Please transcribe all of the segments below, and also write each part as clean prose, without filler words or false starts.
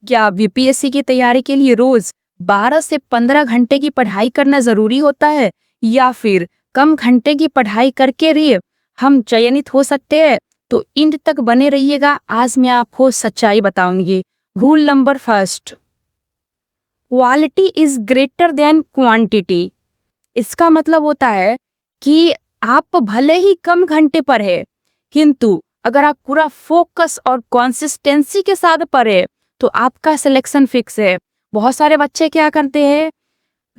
क्या यूपीएससी की तैयारी के लिए रोज 12 से 15 घंटे की पढ़ाई करना जरूरी होता है, या फिर कम घंटे की पढ़ाई करके भी हम चयनित हो सकते हैं? तो इंड तक बने रहिएगा, आज मैं आपको सच्चाई बताऊंगी। Rule number first, quality is greater than quantity. इसका मतलब होता है कि आप भले ही कम घंटे पढ़े, किंतु अगर आप पूरा फोकस और कंसिस्टेंसी के साथ पढ़े तो आपका सिलेक्शन फिक्स है। बहुत सारे बच्चे क्या करते हैं,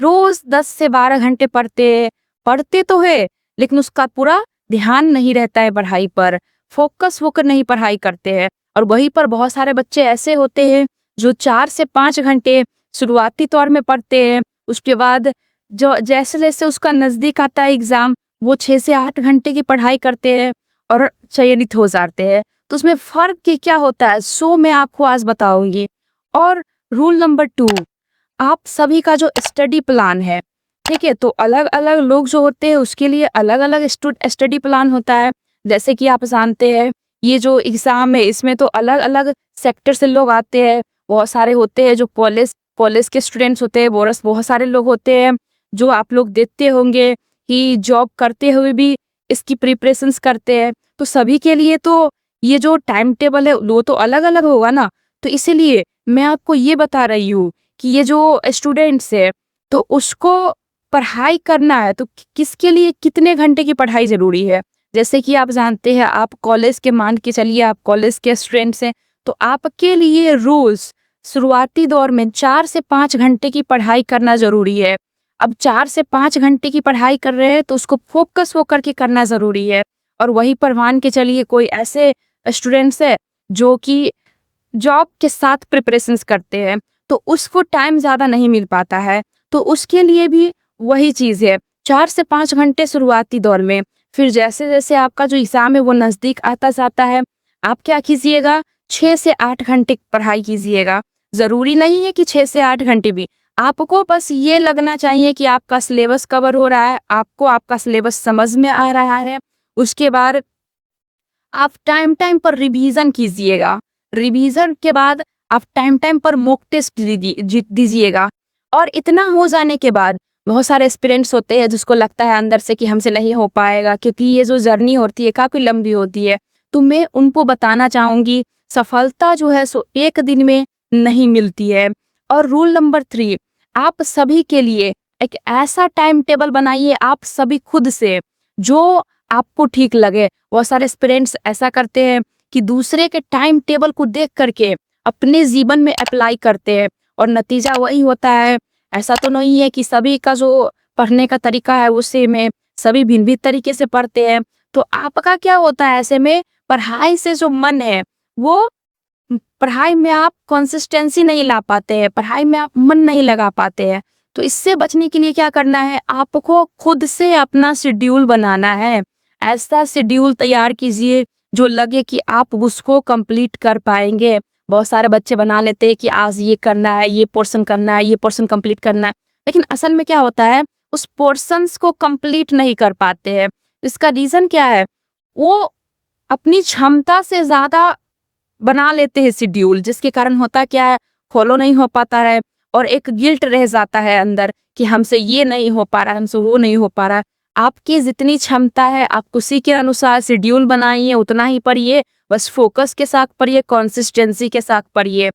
रोज 10 से 12 घंटे पढ़ते तो है, लेकिन उसका पूरा ध्यान नहीं रहता है पढ़ाई पर, फोकस होकर नहीं पढ़ाई करते हैं। और वहीं पर बहुत सारे बच्चे ऐसे होते हैं जो 4 से 5 घंटे शुरुआती तौर में पढ़ते हैं, उसके बाद जो जैसे जैसे उसका नजदीक आता है एग्जाम, वो 6 से 8 घंटे की पढ़ाई करते हैं और चयनित हो जाते हैं। तो उसमें फर्क क्या होता है, सो मैं आपको आज बताऊंगी। और रूल नंबर 2, आप सभी का जो स्टडी प्लान है, ठीक है, तो अलग अलग लोग जो होते हैं उसके लिए अलग अलग स्टडी प्लान होता है। जैसे कि आप जानते हैं ये जो एग्जाम है इसमें तो अलग अलग सेक्टर से लोग आते हैं। बहुत सारे होते हैं जो कॉलेज के स्टूडेंट्स होते हैं, बहुत सारे लोग होते हैं जो आप लोग देखते होंगे कि जॉब करते हुए भी इसकी प्रिपरेशंस करते हैं। तो सभी के लिए तो ये जो टाइम टेबल है वो तो अलग अलग होगा ना। तो इसीलिए मैं आपको ये बता रही हूँ कि ये जो स्टूडेंट्स है तो उसको पढ़ाई करना है तो किसके लिए कितने घंटे की पढ़ाई जरूरी है। जैसे कि आप जानते हैं, आप कॉलेज के मान के चलिए आप कॉलेज के स्टूडेंट्स हैं, तो आपके लिए रोज शुरुआती दौर में 4 से 5 घंटे की पढ़ाई करना जरूरी है। अब 4 से 5 घंटे की पढ़ाई कर रहे हैं तो उसको फोकस होकर के करना जरूरी है। और वहीं पर मान के चलिए कोई ऐसे स्टूडेंट्स है जो कि जॉब के साथ प्रिपरेशंस करते हैं, तो उसको टाइम ज़्यादा नहीं मिल पाता है, तो उसके लिए भी वही चीज़ है, 4 से 5 घंटे शुरुआती दौर में। फिर जैसे जैसे आपका जो एग्ज़ाम है वो नज़दीक आता जाता है, आप क्या कीजिएगा, 6 से 8 घंटे की पढ़ाई कीजिएगा। ज़रूरी नहीं है कि 6 से 8 घंटे भी, आपको बस ये लगना चाहिए कि आपका सिलेबस कवर हो रहा है, आपको आपका सिलेबस समझ में आ रहा है। उसके बाद आप टाइम टाइम पर रिवीजन कीजिएगा, रिवीजन के बाद आप टाइम टाइम पर मॉक टेस्ट दीजिएगा। और इतना हो जाने के बाद बहुत सारे एस्पिरेंट्स होते हैं जिसको लगता है अंदर से कि हमसे नहीं हो पाएगा, क्योंकि ये जो जर्नी होती है काफ़ी लंबी होती है। तो मैं उनको बताना चाहूँगी, सफलता जो है सो एक दिन में नहीं मिलती है। और रूल नंबर 3, आप सभी के लिए एक ऐसा टाइम टेबल बनाइए, आप सभी खुद से, जो आपको ठीक लगे। बहुत सारे एस्पिरेंट्स ऐसा करते हैं कि दूसरे के टाइम टेबल को देख करके अपने जीवन में अप्लाई करते हैं और नतीजा वही होता है। ऐसा तो नहीं है कि सभी का जो पढ़ने का तरीका है वो सेम है, सभी भिन्न भिन्न तरीके से पढ़ते हैं। तो आपका क्या होता है, ऐसे में पढ़ाई से जो मन है वो पढ़ाई में आप कंसिस्टेंसी नहीं ला पाते हैं, पढ़ाई में आप मन नहीं लगा पाते हैं। तो इससे बचने के लिए क्या करना है, आपको खुद से अपना शेड्यूल बनाना है। ऐसा शेड्यूल तैयार कीजिए जो लगे कि आप उसको कंप्लीट कर पाएंगे। बहुत सारे बच्चे बना लेते हैं कि आज ये करना है, ये पोर्शन करना है, ये पोर्शन कंप्लीट करना है, लेकिन असल में क्या होता है, उस पोर्शंस को कंप्लीट नहीं कर पाते हैं। इसका रीजन क्या है, वो अपनी क्षमता से ज्यादा बना लेते हैं शेड्यूल, जिसके कारण होता क्या है, फॉलो नहीं हो पाता है और एक गिल्ट रह जाता है अंदर कि हमसे ये नहीं हो पा रहा, हमसे वो नहीं हो पा रहा। आपकी जितनी क्षमता है आप उसी के अनुसार शेड्यूल बनाइए, उतना ही पढ़िए, बस फोकस के साथ पढ़िए, कंसिस्टेंसी के साथ पढ़िए।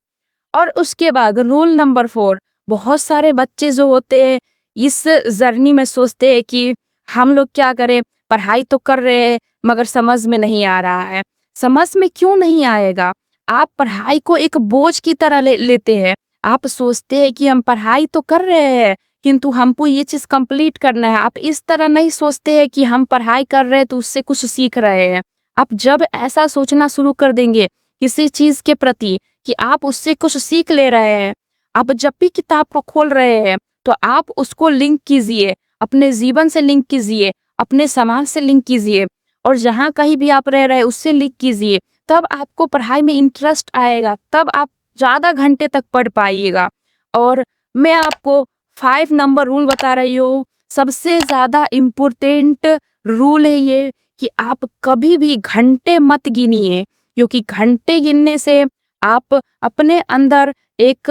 और उसके बाद रूल नंबर 4, बहुत सारे बच्चे जो होते हैं इस जर्नी में सोचते हैं कि हम लोग क्या करें, पढ़ाई तो कर रहे हैं मगर समझ में नहीं आ रहा है। समझ में क्यों नहीं आएगा, आप पढ़ाई को एक बोझ की तरह लेते हैं। आप सोचते हैं कि हम पढ़ाई तो कर रहे हैं किंतु हमको ये चीज कंप्लीट करना है। आप इस तरह नहीं सोचते हैं कि हम पढ़ाई कर रहे हैं तो उससे कुछ सीख रहे हैं। आप जब ऐसा सोचना शुरू कर देंगे किसी चीज के प्रति कि आप उससे कुछ सीख ले रहे हैं, आप जब भी किताब को खोल रहे हैं तो आप उसको लिंक कीजिए, अपने जीवन से लिंक कीजिए, अपने समाज से लिंक कीजिए, और जहाँ कहीं भी आप रह रहे हैं उससे लिंक कीजिए। तब आपको पढ़ाई में इंटरेस्ट आएगा, तब आप ज़्यादा घंटे तक पढ़ पाइएगा। और मैं आपको 5 नंबर रूल बता रही हूँ, सबसे ज़्यादा इम्पोर्टेंट रूल है ये कि आप कभी भी घंटे मत गिनिए, क्योंकि घंटे गिनने से आप अपने अंदर एक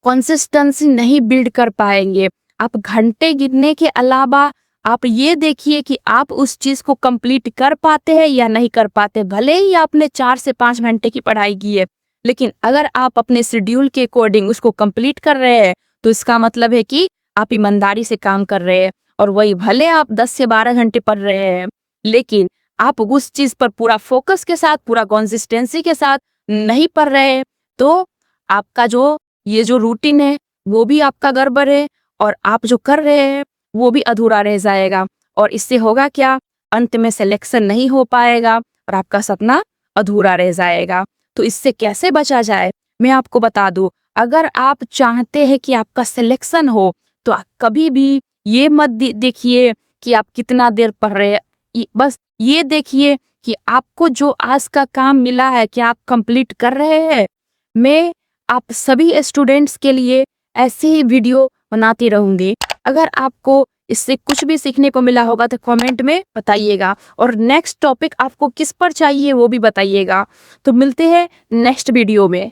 कंसिस्टेंसी नहीं बिल्ड कर पाएंगे। आप घंटे गिनने के अलावा आप ये देखिए कि आप उस चीज को कंप्लीट कर पाते हैं या नहीं कर पाते। भले ही आपने 4 से 5 घंटे की पढ़ाई की है, लेकिन अगर आप अपने शेड्यूल के अकॉर्डिंग उसको कंप्लीट कर रहे हैं तो इसका मतलब है कि आप ईमानदारी से काम कर रहे हैं। और वही भले आप 10 से 12 घंटे पढ़ रहे हैं, लेकिन आप उस चीज पर पूरा फोकस के साथ, पूरा कंसिस्टेंसी के साथ नहीं पढ़ रहे हैं, तो आपका जो ये जो रूटीन है वो भी आपका गड़बड़ है, और आप जो कर रहे हैं वो भी अधूरा रह जाएगा। और इससे होगा क्या, अंत में सिलेक्शन नहीं हो पाएगा और आपका सपना अधूरा रह जाएगा। तो इससे कैसे बचा जाए, मैं आपको बता दूं। अगर आप चाहते हैं कि आपका सिलेक्शन हो, तो आप कभी भी ये मत देखिए कि आप कितना देर पढ़ रहे हैं। बस ये देखिए कि आपको जो आज का काम मिला है क्या आप कंप्लीट कर रहे हैं। मैं आप सभी स्टूडेंट्स के लिए ऐसे ही वीडियो बनाती रहूंगी। अगर आपको इससे कुछ भी सीखने को मिला होगा तो कमेंट में बताइएगा, और नेक्स्ट टॉपिक आपको किस पर चाहिए वो भी बताइएगा। तो मिलते हैं नेक्स्ट वीडियो में।